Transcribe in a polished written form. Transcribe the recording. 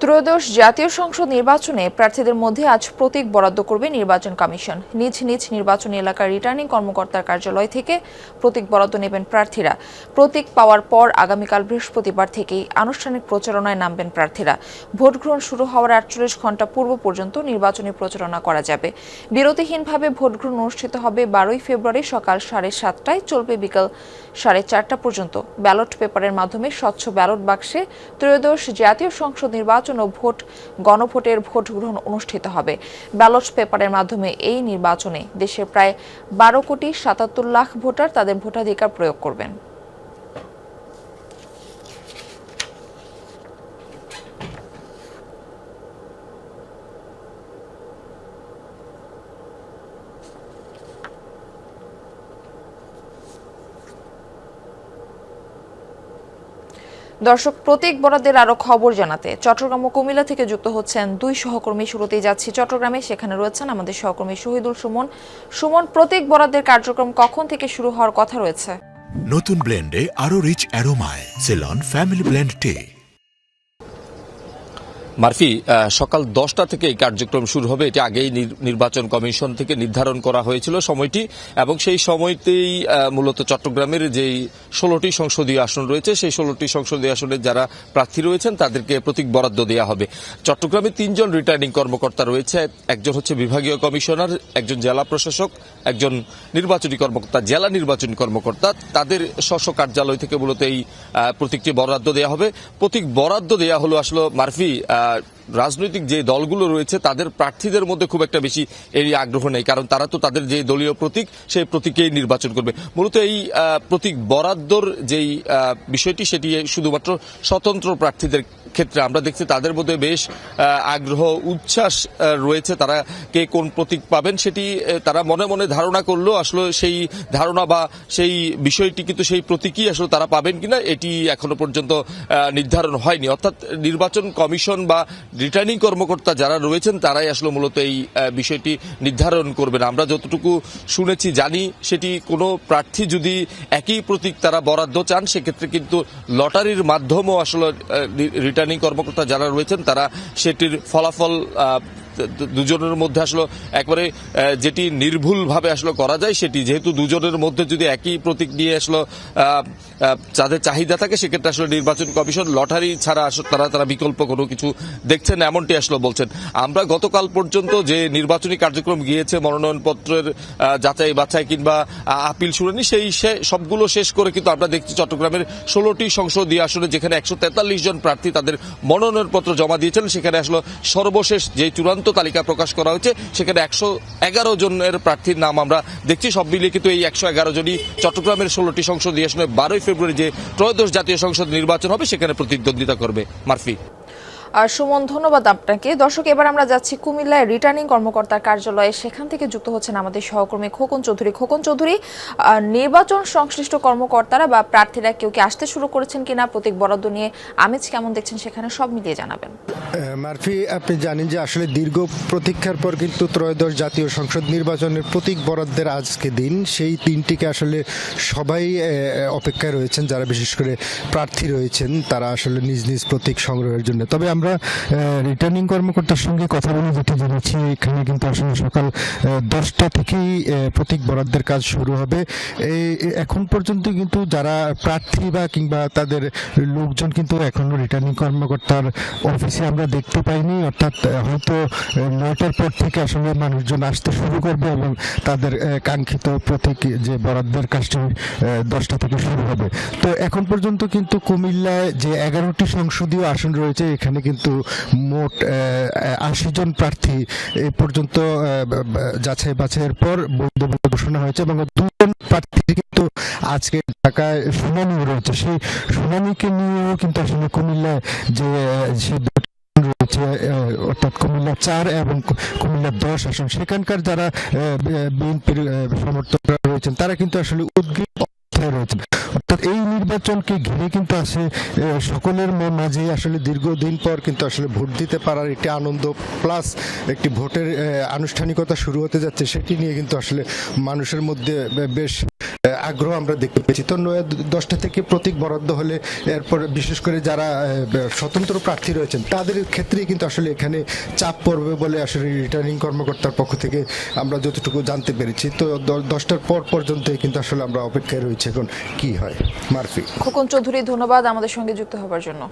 ত্রয়োদশ জাতীয় সংসদ নির্বাচনে প্রার্থীদের মধ্যে আজ প্রতীক বরাদ্দ করবে নির্বাচন কমিশন। নিজ নিজ নির্বাচনী এলাকার রিটার্নিং কর্মকর্তার কার্যালয় থেকে প্রতীক বরাদ্দ নেবেন প্রার্থীরা। প্রতীক পাওয়ার পর আগামীকাল বৃহস্পতিবার থেকেই আনুষ্ঠানিক প্রচারণায় নামবেন প্রার্থীরা। ভোট গ্রহণ শুরু হওয়ার 48 ঘণ্টা পূর্ব পর্যন্ত নির্বাচনী প্রচারণা করা যাবে। বিরতিহীনভাবে ভোট গ্রহণ অনুষ্ঠিত হবে 12 ফেব্রুয়ারি সকাল 7:30টায়, চলবে বিকাল 4:30টা পর্যন্ত। ব্যালট পেপারের মাধ্যমে স্বচ্ছ ব্যালট বাক্সে ত্রয়োদশ জাতীয় সংসদ নির্বাচন ও গণভোটের ভোট গ্রহণ অনুষ্ঠিত হবে। ব্যালট পেপারের মাধ্যমে এই নির্বাচনে দেশের প্রায় 12,77,00,000 ভোটার তাদের ভোটাধিকার প্রয়োগ করবেন। দর্শক, প্রতীক বরাদ্দের আরো খবর জানাতে চট্টগ্রাম ও কুমিল্লা থেকে যুক্ত হচ্ছেন দুই সহকর্মী। শুরুতেই যাচ্ছি চট্টগ্রামে, সেখানে রয়েছেন আমাদের সহকর্মী শহীদুল সুমন। সুমন, প্রতীক বরাদ্দের কার্যক্রম কখন থেকে শুরু হওয়ার কথা রয়েছে? নতুন ব্লেন্ডে আরো রিচ অ্যারোমায় সেলন ফ্যামিলি ব্লেন্ড টে। মারফি, সকাল 10টা থেকে এই কার্যক্রম শুরু হবে। এটি আগেই নির্বাচন কমিশন থেকে নির্ধারণ করা হয়েছিল সময়টি, এবং সেই সময়তেই মূলত চট্টগ্রামের যেই 16টি সংসদীয় আসন রয়েছে সেই 16টি সংসদীয় আসনের যারা প্রার্থী রয়েছেন তাদেরকে প্রতীক বরাদ্দ দেওয়া হবে। চট্টগ্রামে 3 জন রিটার্নিং কর্মকর্তা রয়েছে। একজন হচ্ছে বিভাগীয় কমিশনার, একজন জেলা প্রশাসক, একজন নির্বাচনী কর্মকর্তা, জেলা নির্বাচনী কর্মকর্তা। তাদের স্ব কার্যালয় থেকে মূলত এই প্রতীকটি বরাদ্দ দেওয়া হবে। প্রতীক বরাদ্দ দেওয়া হলো আসলে মারফি রাজনৈতিক যে দলগুলো রয়েছে তাদের প্রার্থীদের মধ্যে খুব একটা বেশি এর আগ্রহ নেই, কারণ তারা তো তাদের যে দলীয় প্রতীক সেই প্রতীকেই নির্বাচন করবে। মূলত এই প্রতীক বরাদ্দর যেই বিষয়টি সেটি শুধুমাত্র স্বতন্ত্র প্রার্থীদের ক্ষেত্রে আমরা দেখছি তাদের মধ্যে বেশ আগ্রহ উচ্ছ্বাস রয়েছে। তারা কে কোন প্রতীক পাবেন সেটি তারা মনে মনে ধারণা করলেও আসলে সেই ধারণা বা সেই বিষয়টি কিন্তু সেই প্রতীকই আসলে তারা পাবেন কিনা এটি এখনো পর্যন্ত নির্ধারণ হয়নি। অর্থাৎ নির্বাচন কমিশন বা রিটার্নিং কর্মকর্তা যারা রয়েছেন তারাই আসলে মূলত এই বিষয়টি নির্ধারণ করবেন। আমরা যতটুকু শুনেছি জানি সেটি কোনো প্রার্থী যদি একই প্রতীক তারা বরাদ্দ চান সেক্ষেত্রে কিন্তু লটারির মাধ্যমেও আসলে রিটার্নিং কর্মকর্তা যারা রয়েছেন তারা সেটির ফলাফল দুজনের মধ্যে আসলে একবারে যেটি নির্ভুলভাবে আসলে করা যায় সেটি, যেহেতু দুজনের মধ্যে যদি একই প্রতীক নিয়ে আসলে যাদের চাহিদা থাকে সেক্ষেত্রে আসলে নির্বাচন কমিশন লটারি ছাড়া তারা বিকল্প কোনো কিছু দেখছেন এমনটি আসলে বলছেন। আমরা গতকাল পর্যন্ত যে নির্বাচনী কার্যক্রম গিয়েছে মনোনয়নপত্রের যাচাই বাছাই কিংবা আপিল শুনানি সেই সবগুলো শেষ করে কিন্তু আমরা দেখছি চট্টগ্রামের 16টি সংসদীয় আসনে যেখানে 143 জন প্রার্থী তাদের মনোনয়নপত্র জমা দিয়েছেন সেখানে আসলে সর্বশেষ যে চূড়ান্ত তালিকা প্রকাশ করা হয়েছে সেখানে 111 জনের প্রার্থীর নাম আমরা দেখছি। সব মিলিয়ে কিন্তু এই 111 জনই চট্টগ্রামের 16টি সংসদীয় আসনে 12 ফেব্রুয়ারি যে ত্রয়োদশ জাতীয় সংসদ নির্বাচন হবে সেখানে প্রতিদ্বন্দ্বিতা করবে। মারফি। সুমন, ধন্যবাদ আপনাকে। দর্শক, এবার আমরা যাচ্ছি কুমিল্লায় রিটার্নিং কর্মকর্তার কার্যালয়ে, সেখান থেকে যুক্ত হচ্ছেন আমাদের সহকর্মী খোকন চৌধুরী। খোকন চৌধুরী, নির্বাচন সংশ্লিষ্ট কর্মকর্তারা বা প্রার্থীরা কেউ কি আসতে শুরু করেছেন কিনা, প্রতীক বরাদ্দ নিয়ে আমেজ কেমন দেখছেন সেখানে সব মিলিয়ে জানাবেন। মারফি, আপনি জানেন যে আসলে দীর্ঘ প্রতীক্ষার পর কিন্তু ত্রয়োদশ জাতীয় সংসদ নির্বাচনের প্রতীক বরাদ্দের আজকে দিন, সেই দিনটিকে আসলে সবাই অপেক্ষায় রয়েছেন। যারা বিশেষ করে প্রার্থী রয়েছেন তারা আসলে নিজ নিজ প্রতীক সংগ্রহের জন্য। তবে আমরা রিটার্নিং কর্মকর্তার সঙ্গে কথা বলে যেটা জেনেছি এখানে কিন্তু আসলে সকাল 10টা থেকেই প্রতীক বরাদ্দের কাজ শুরু হবে। এখন পর্যন্ত কিন্তু যারা প্রার্থী বা কিংবা তাদের লোকজন কিন্তু এখনো রিটার্নিং কর্মকর্তার অফিসে আমরা দেখতে পাইনি। অর্থাৎ হয়তো 9টার পর থেকে আসলে মানুষজন আসতে শুরু করবে এবং তাদের কাঙ্ক্ষিত প্রতীক যে বরাদ্দের কাজটি 10টা থেকে শুরু হবে। তো এখন পর্যন্ত কিন্তু কুমিল্লায় যে 11টি সংসদীয় আসন রয়েছে এখানে কিন্তু মোট 80 জন প্রার্থী এ পর্যন্ত যাচাই বাছাইয়ের পর বৈধ বলে ঘোষণা হয়েছে এবং 2 জন প্রার্থী কিন্তু আজকে ঢাকায় শুনানি রয়েছে। সেই শুনানিকে নিয়েও কিন্তু আসলে কুমিল্লায় যে রয়েছে অর্থাৎ কুমিল্লা 4 এবং কুমিল্লা 10 আসন সেখানকার যারা বিএনপির সমর্থকরা রয়েছেন তারা কিন্তু আসলে উদ্গ্রীব রয়েছেন। অর্থাৎ এই নির্বাচনকে ঘিরে কিন্তু আছে সকলের মাঝে আসলে দীর্ঘদিন পর কিন্তু আসলে ভোট দিতে পারার একটি আনন্দ প্লাস একটি ভোটের আনুষ্ঠানিকতা শুরু হতে যাচ্ছে সেটি নিয়ে কিন্তু আসলে মানুষের মধ্যে বেশ আগ্রহ আমরা দেখতে পেয়েছি। তো 10টা থেকে প্রতীক বরাদ্দ হলে এরপর বিশেষ করে যারা স্বতন্ত্র প্রার্থী রয়েছেন তাদের ক্ষেত্রেই কিন্তু আসলে এখানে চাপ পড়বে বলে আসলে রিটার্নিং কর্মকর্তার পক্ষ থেকে আমরা যতটুকু জানতে পেরেছি। তো 10টার পর পর্যন্ত কিন্তু আসলে আমরা অপেক্ষায় রয়েছে এখন কি হয়। মারফি। খোকন চৌধুরী, ধন্যবাদ আমাদের সঙ্গে যুক্ত হবার জন্য।